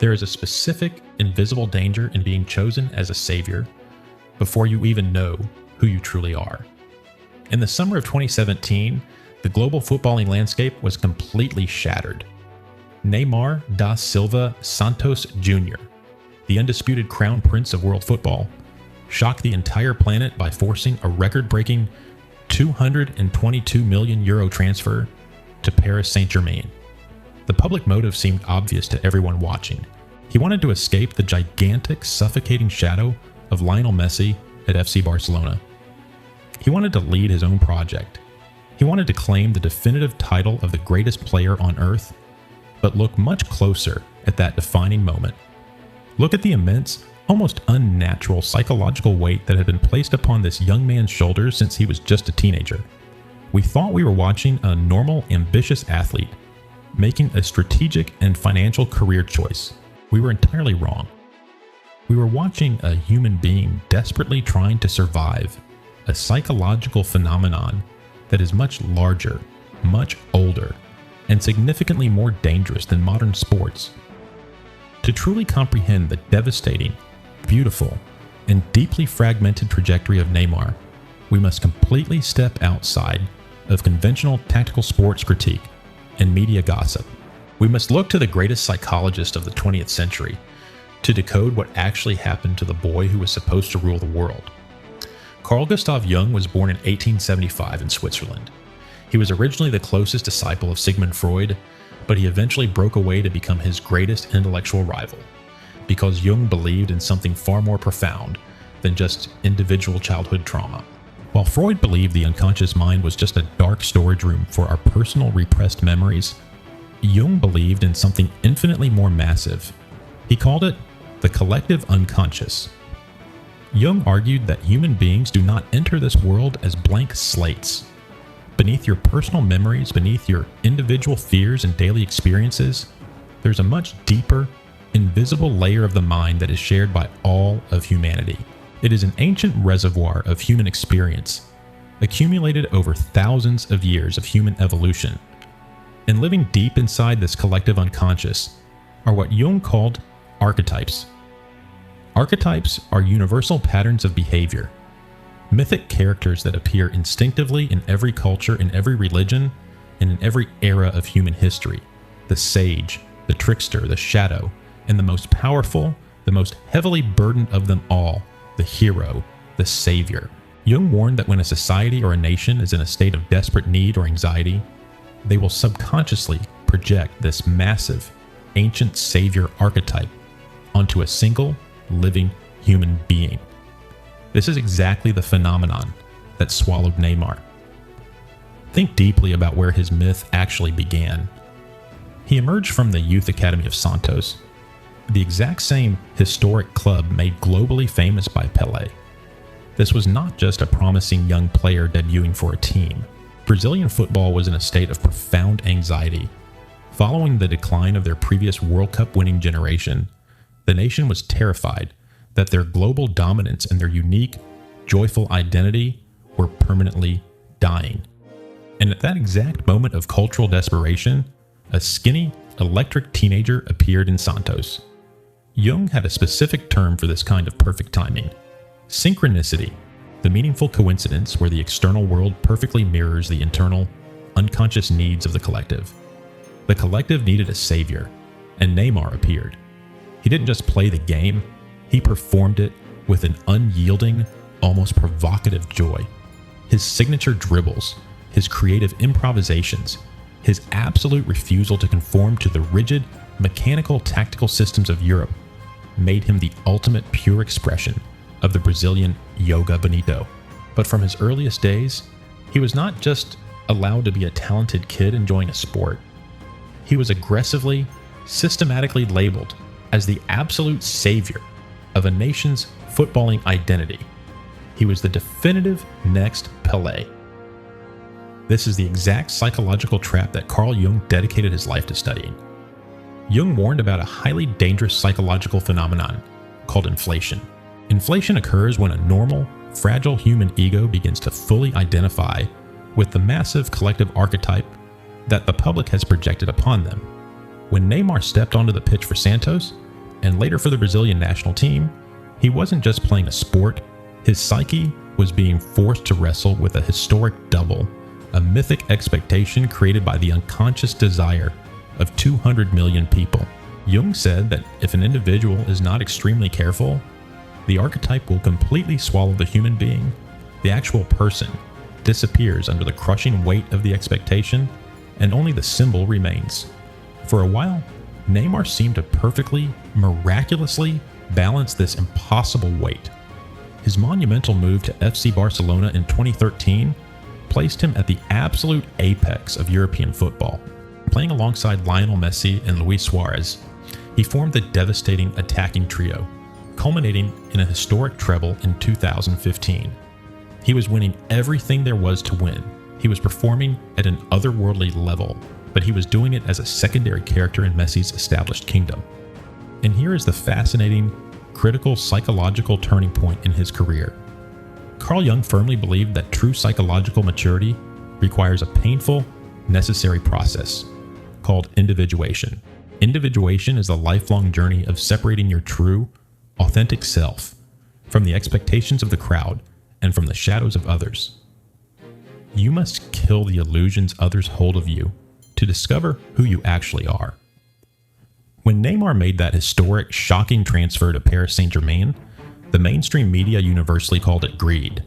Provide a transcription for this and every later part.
There is a specific, invisible danger in being chosen as a savior before you even know who you truly are. In the summer of 2017, the global footballing landscape was completely shattered. Neymar da Silva Santos Jr., the undisputed crown prince of world football, shocked the entire planet by forcing a record-breaking €222 million transfer to Paris Saint-Germain. The public motive seemed obvious to everyone watching. He wanted to escape the gigantic, suffocating shadow of Lionel Messi at FC Barcelona. He wanted to lead his own project. He wanted to claim the definitive title of the greatest player on earth, but look much closer at that defining moment. Look at the immense, almost unnatural psychological weight that had been placed upon this young man's shoulders since he was just a teenager. We thought we were watching a normal, ambitious athlete making a strategic and financial career choice. We were entirely wrong. We were watching a human being desperately trying to survive a psychological phenomenon that is much larger, much older, and significantly more dangerous than modern sports. To truly comprehend the devastating, beautiful, and deeply fragmented trajectory of Neymar, we must completely step outside of conventional tactical sports critique and media gossip. We must look to the greatest psychologist of the 20th century to decode what actually happened to the boy who was supposed to rule the world. Carl Jung was born in 1875 in Switzerland. He was originally the closest disciple of Sigmund Freud, but he eventually broke away to become his greatest intellectual rival, because Jung believed in something far more profound than just individual childhood trauma. While Freud believed the unconscious mind was just a dark storage room for our personal repressed memories, Jung believed in something infinitely more massive. He called it the collective unconscious. Jung argued that human beings do not enter this world as blank slates. Beneath your personal memories, beneath your individual fears and daily experiences, there's a much deeper, invisible layer of the mind that is shared by all of humanity. It is an ancient reservoir of human experience, accumulated over thousands of years of human evolution. And living deep inside this collective unconscious are what Jung called archetypes. Archetypes are universal patterns of behavior, mythic characters that appear instinctively in every culture, in every religion, and in every era of human history. The sage, the trickster, the shadow, and the most powerful, the most heavily burdened of them all, the hero, the savior. Jung warned that when a society or a nation is in a state of desperate need or anxiety, they will subconsciously project this massive, ancient savior archetype onto a single, living human being. This is exactly the phenomenon that swallowed Neymar. Think deeply about where his myth actually began. He emerged from the youth academy of Santos, the exact same historic club made globally famous by Pelé. This was not just a promising young player debuting for a team. Brazilian football was in a state of profound anxiety. Following the decline of their previous World Cup winning generation, the nation was terrified that their global dominance and their unique, joyful identity were permanently dying. And at that exact moment of cultural desperation, a skinny, electric teenager appeared in Santos. Jung had a specific term for this kind of perfect timing: synchronicity, the meaningful coincidence where the external world perfectly mirrors the internal, unconscious needs of the collective. The collective needed a savior, and Neymar appeared. He didn't just play the game, he performed it with an unyielding, almost provocative joy. His signature dribbles, his creative improvisations, his absolute refusal to conform to the rigid, mechanical tactical systems of Europe made him the ultimate pure expression of the Brazilian Yoga Bonito. But from his earliest days, he was not just allowed to be a talented kid enjoying a sport. He was aggressively, systematically labeled as the absolute savior of a nation's footballing identity. He was the definitive next Pelé. This is the exact psychological trap that Carl Jung dedicated his life to studying. Jung warned about a highly dangerous psychological phenomenon called inflation. Inflation occurs when a normal, fragile human ego begins to fully identify with the massive collective archetype that the public has projected upon them. When Neymar stepped onto the pitch for Santos, and later for the Brazilian national team, he wasn't just playing a sport, his psyche was being forced to wrestle with a historic double, a mythic expectation created by the unconscious desire of 200 million people. Jung said that if an individual is not extremely careful, the archetype will completely swallow the human being. The actual person disappears under the crushing weight of the expectation, and only the symbol remains. For a while, Neymar seemed to perfectly, miraculously balance this impossible weight. His monumental move to FC Barcelona in 2013 placed him at the absolute apex of European football. Playing alongside Lionel Messi and Luis Suarez, he formed the devastating attacking trio, culminating in a historic treble in 2015. He was winning everything there was to win. He was performing at an otherworldly level, but he was doing it as a secondary character in Messi's established kingdom. And here is the fascinating, critical psychological turning point in his career. Carl Jung firmly believed that true psychological maturity requires a painful, necessary process called individuation. Individuation is a lifelong journey of separating your true, authentic self from the expectations of the crowd and from the shadows of others. You must kill the illusions others hold of you to discover who you actually are. When Neymar made that historic, shocking transfer to Paris Saint-Germain, the mainstream media universally called it greed.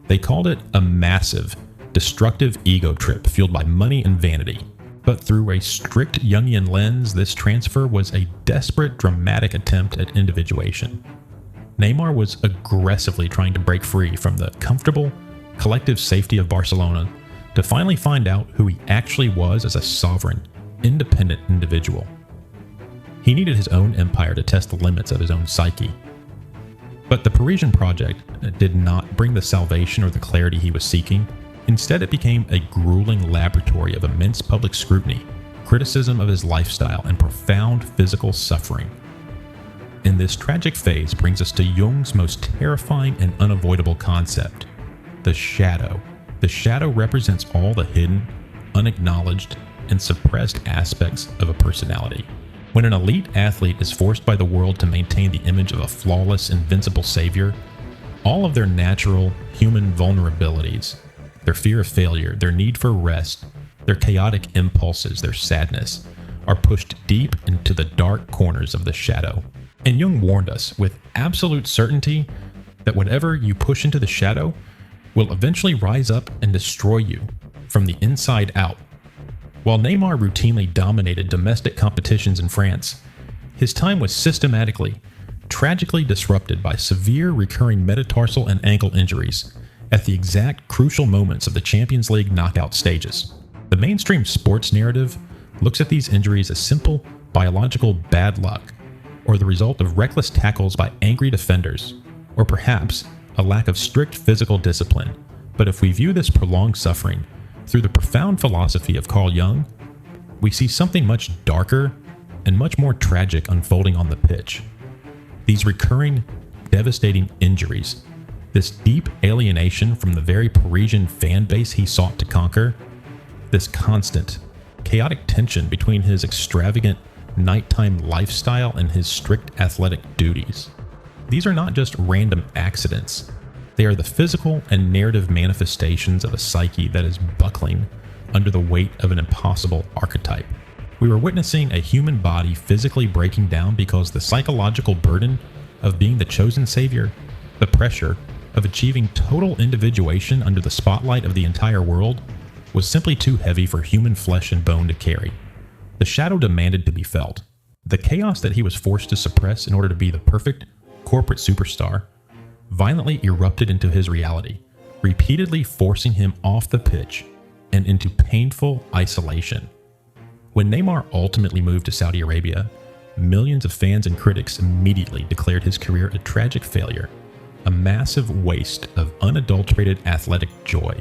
They called it a massive, destructive ego trip fueled by money and vanity. But through a strict Jungian lens, this transfer was a desperate, dramatic attempt at individuation. Neymar was aggressively trying to break free from the comfortable, collective safety of Barcelona to finally find out who he actually was as a sovereign, independent individual. He needed his own empire to test the limits of his own psyche. But the Parisian project did not bring the salvation or the clarity he was seeking. Instead, it became a grueling laboratory of immense public scrutiny, criticism of his lifestyle, and profound physical suffering. And this tragic phase brings us to Jung's most terrifying and unavoidable concept, the shadow. The shadow represents all the hidden, unacknowledged, and suppressed aspects of a personality. When an elite athlete is forced by the world to maintain the image of a flawless, invincible savior, all of their natural, human vulnerabilities, their fear of failure, their need for rest, their chaotic impulses, their sadness, are pushed deep into the dark corners of the shadow. And Jung warned us with absolute certainty that whatever you push into the shadow will eventually rise up and destroy you from the inside out. While Neymar routinely dominated domestic competitions in France, his time was systematically, tragically disrupted by severe recurring metatarsal and ankle injuries at the exact crucial moments of the Champions League knockout stages. The mainstream sports narrative looks at these injuries as simple biological bad luck, or the result of reckless tackles by angry defenders, or perhaps a lack of strict physical discipline. But if we view this prolonged suffering through the profound philosophy of Carl Jung, we see something much darker and much more tragic unfolding on the pitch. These recurring, devastating injuries, this deep alienation from the very Parisian fan base he sought to conquer, this constant, chaotic tension between his extravagant nighttime lifestyle and his strict athletic duties. These are not just random accidents. They are the physical and narrative manifestations of a psyche that is buckling under the weight of an impossible archetype. We were witnessing a human body physically breaking down because the psychological burden of being the chosen savior, the pressure of achieving total individuation under the spotlight of the entire world, was simply too heavy for human flesh and bone to carry. The shadow demanded to be felt. The chaos that he was forced to suppress in order to be the perfect corporate superstar violently erupted into his reality, repeatedly forcing him off the pitch and into painful isolation. When Neymar ultimately moved to Saudi Arabia, millions of fans and critics immediately declared his career a tragic failure, a massive waste of unadulterated athletic joy.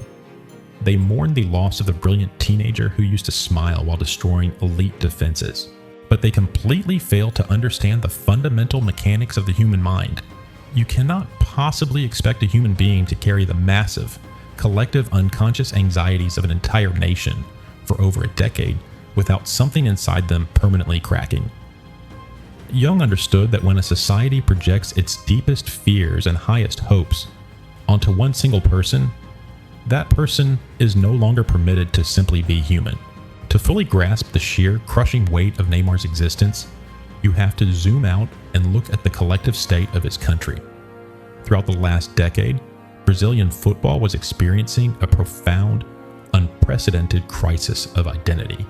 They mourned the loss of the brilliant teenager who used to smile while destroying elite defenses. But they completely failed to understand the fundamental mechanics of the human mind. You cannot possibly expect a human being to carry the massive, collective unconscious anxieties of an entire nation for over a decade without something inside them permanently cracking. Jung understood that when a society projects its deepest fears and highest hopes onto one single person, that person is no longer permitted to simply be human. To fully grasp the sheer, crushing weight of Neymar's existence, you have to zoom out and look at the collective state of his country. Throughout the last decade, Brazilian football was experiencing a profound, unprecedented crisis of identity.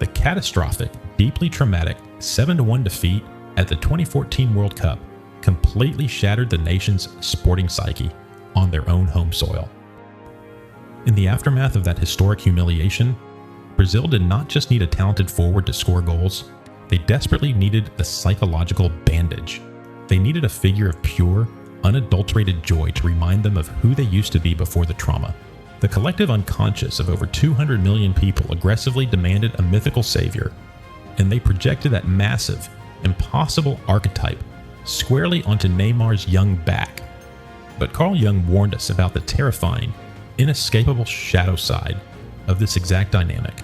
The catastrophic, deeply traumatic 7-1 defeat at the 2014 World Cup completely shattered the nation's sporting psyche on their own home soil. In the aftermath of that historic humiliation, Brazil did not just need a talented forward to score goals, they desperately needed a psychological bandage. They needed a figure of pure, unadulterated joy to remind them of who they used to be before the trauma. The collective unconscious of over 200 million people aggressively demanded a mythical savior, and they projected that massive, impossible archetype squarely onto Neymar's young back. But Carl Jung warned us about the terrifying, inescapable shadow side of this exact dynamic.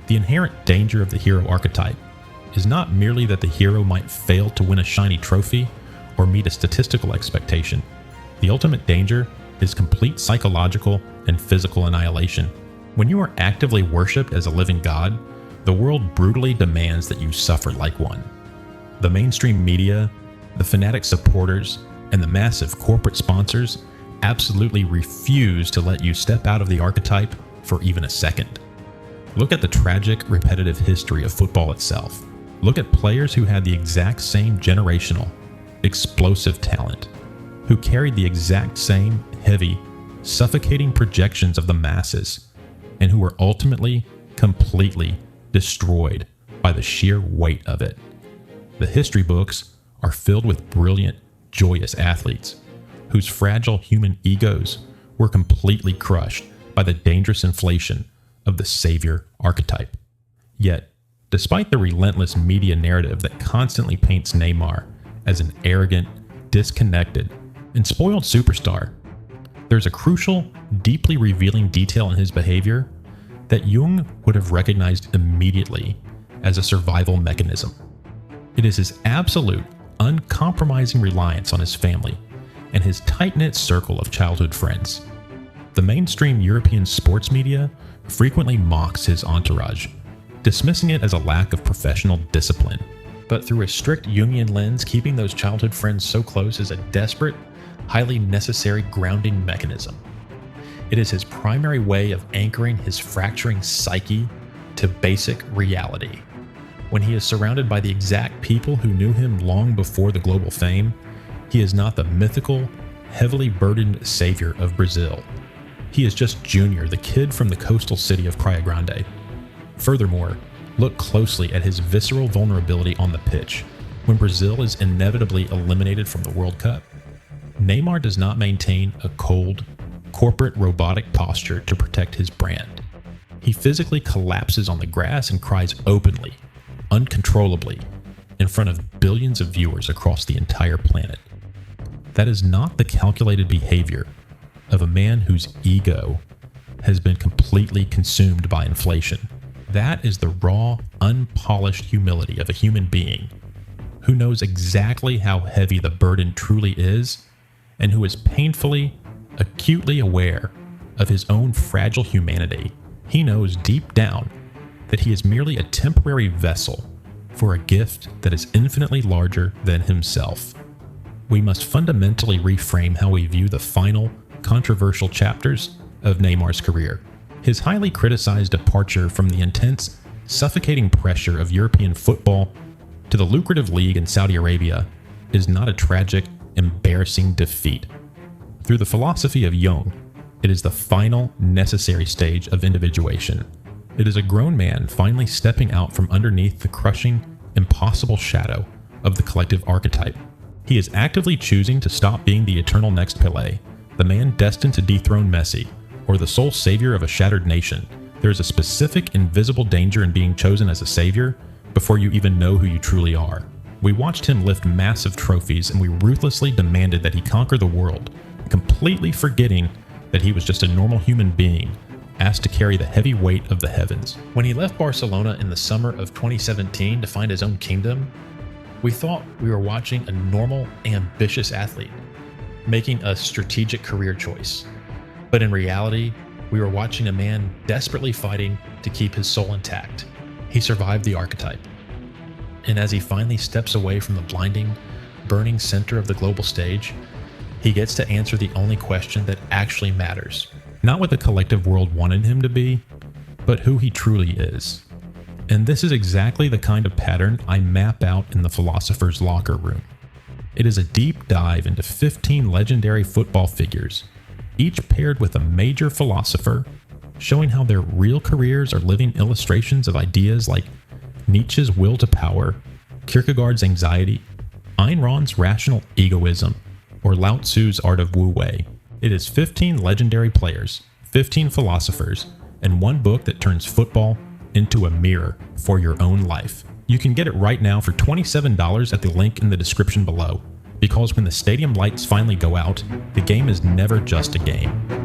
The inherent danger of the hero archetype is not merely that the hero might fail to win a shiny trophy or meet a statistical expectation. The ultimate danger is complete psychological and physical annihilation. When you are actively worshipped as a living god, the world brutally demands that you suffer like one. The mainstream media, the fanatic supporters, and the massive corporate sponsors absolutely refuse to let you step out of the archetype for even a second. Look at the tragic, repetitive history of football itself. Look at players who had the exact same generational, explosive talent, who carried the exact same heavy, suffocating projections of the masses, and who were ultimately completely destroyed by the sheer weight of it. The history books are filled with brilliant, joyous athletes whose fragile human egos were completely crushed by the dangerous inflation of the savior archetype. Yet, despite the relentless media narrative that constantly paints Neymar as an arrogant, disconnected, and spoiled superstar, there's a crucial, deeply revealing detail in his behavior that Jung would have recognized immediately as a survival mechanism. It is his absolute, uncompromising reliance on his family and his tight-knit circle of childhood friends. The mainstream European sports media frequently mocks his entourage, dismissing it as a lack of professional discipline. But through a strict Jungian lens, keeping those childhood friends so close is a desperate, highly necessary grounding mechanism. It is his primary way of anchoring his fracturing psyche to basic reality. When he is surrounded by the exact people who knew him long before the global fame, he is not the mythical, heavily burdened savior of Brazil. He is just Junior, the kid from the coastal city of Praia Grande. Furthermore, look closely at his visceral vulnerability on the pitch when Brazil is inevitably eliminated from the World Cup. Neymar does not maintain a cold, corporate robotic posture to protect his brand. He physically collapses on the grass and cries openly, uncontrollably, in front of billions of viewers across the entire planet. That is not the calculated behavior of a man whose ego has been completely consumed by inflation. That is the raw, unpolished humility of a human being who knows exactly how heavy the burden truly is and who is painfully, acutely aware of his own fragile humanity. He knows deep down that he is merely a temporary vessel for a gift that is infinitely larger than himself. We must fundamentally reframe how we view the final, controversial chapters of Neymar's career. His highly criticized departure from the intense, suffocating pressure of European football to the lucrative league in Saudi Arabia is not a tragic, embarrassing defeat. Through the philosophy of Jung, it is the final, necessary stage of individuation. It is a grown man finally stepping out from underneath the crushing, impossible shadow of the collective archetype. He is actively choosing to stop being the eternal next Pelé, the man destined to dethrone Messi, or the sole savior of a shattered nation. There is a specific, invisible danger in being chosen as a savior before you even know who you truly are. We watched him lift massive trophies, and we ruthlessly demanded that he conquer the world, completely forgetting that he was just a normal human being asked to carry the heavy weight of the heavens. When he left Barcelona in the summer of 2017 to find his own kingdom, We thought we were watching a normal, ambitious athlete making a strategic career choice. But in reality, we were watching a man desperately fighting to keep his soul intact. He survived the archetype. And as he finally steps away from the blinding, burning center of the global stage, he gets to answer the only question that actually matters. Not what the collective world wanted him to be, but who he truly is. And this is exactly the kind of pattern I map out in the philosopher's locker room. It is a deep dive into 15 legendary football figures, each paired with a major philosopher, showing how their real careers are living illustrations of ideas like Nietzsche's will to power, Kierkegaard's anxiety, Ayn Rand's rational egoism, or Lao Tzu's art of Wu Wei. It is 15 legendary players, 15 philosophers, and one book that turns football into a mirror for your own life. You can get it right now for $27 at the link in the description below, because when the stadium lights finally go out, the game is never just a game.